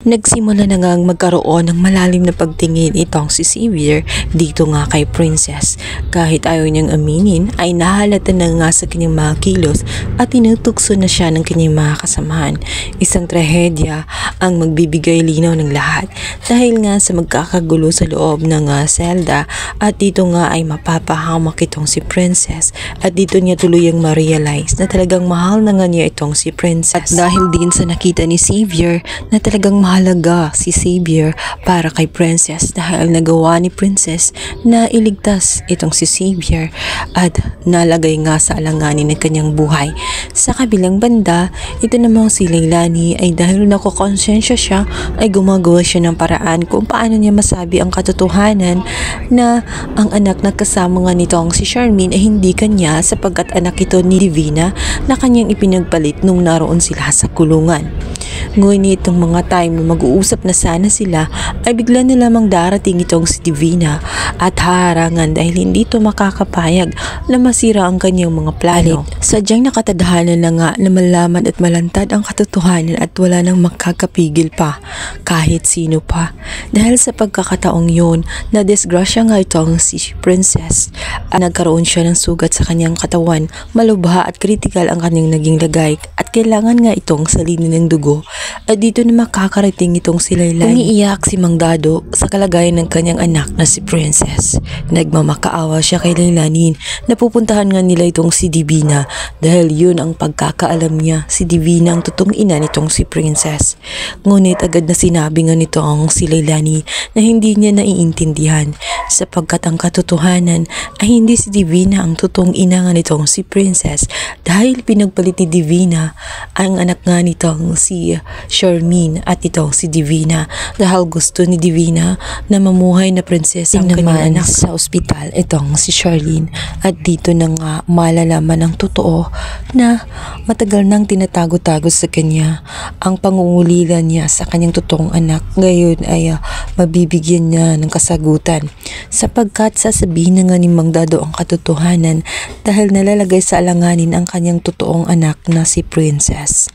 Nagsimula na ngang magkaroon ng malalim na pagtingin itong si Xavier dito nga kay Princess. Kahit ayaw niyang aminin ay nahalata na nga sa kanyang mga kilos at tinutukso na siya ng kanyang mga kasamahan. Isang trahedya ang magbibigay linaw ng lahat dahil nga sa magkakagulo sa loob ng selda at dito nga ay mapapahamak itong si Princess at dito niya tuluyang ma-realize na talagang mahal na nga niya itong si Princess. At dahil din sa nakita ni Xavier na talagang mahalaga si Xavier para kay Princess dahil nagawa ni Princess na iligtas itong si Xavier at nalagay nga sa alanganin ng kanyang buhay. Sa kabilang banda, ito namang si Leilani ay dahil nakokonsensya siya ay gumagawa siya ng paraan kung paano niya masabi ang katotohanan na ang anak na kasama nga nitong si Charmaine ay hindi kanya sapagkat anak ito ni Divina na kanyang ipinagpalit nung naroon sila sa kulungan. Ngunit itong mga time na mag-uusap na sana sila ay bigla na lamang darating itong si Divina at harangan dahil hindi ito makakapayag na masira ang kanyang mga plano. Sadyang nakatadhana na nga na malaman at malantad ang katotohanan at wala nang makakapigil pa kahit sino pa. Dahil sa pagkakataong yun na disgrasya nga itong si Princess at nagkaroon siya ng sugat sa kanyang katawan, malubha at critical ang kanyang naging lagay at kailangan nga itong salinin ng dugo. At dito na makakarating itong si Leilani. Umiiyak si Mang Dado sa kalagayan ng kanyang anak na si Princess. Nagmamakaawa siya kay Leilani na pupuntahan nga nila itong si Divina dahil yun ang pagkakaalam niya, si Divina ang totoong ina nitong si Princess. Ngunit agad na sinabi nga nitong si Leilani na hindi niya naiintindihan sapagkat ang katotohanan ay hindi si Divina ang totoong ina nga nitong si Princess dahil pinagpalit ni Divina ang anak nga nitong si Charmaine at itong si Divina dahil gusto ni Divina na mamuhay na prinsesa ang kanyang anak. Sa ospital itong si Charlene at dito na nga malalaman ng totoo na matagal nang tinatago-tago sa kanya ang pangungulila niya sa kanyang totoong anak. Ngayon ay mabibigyan niya ng kasagutan sapagkat sasabihin na nga ni Mang Dado ang katotohanan dahil nalalagay sa alanganin ang kanyang totoong anak na si Princess.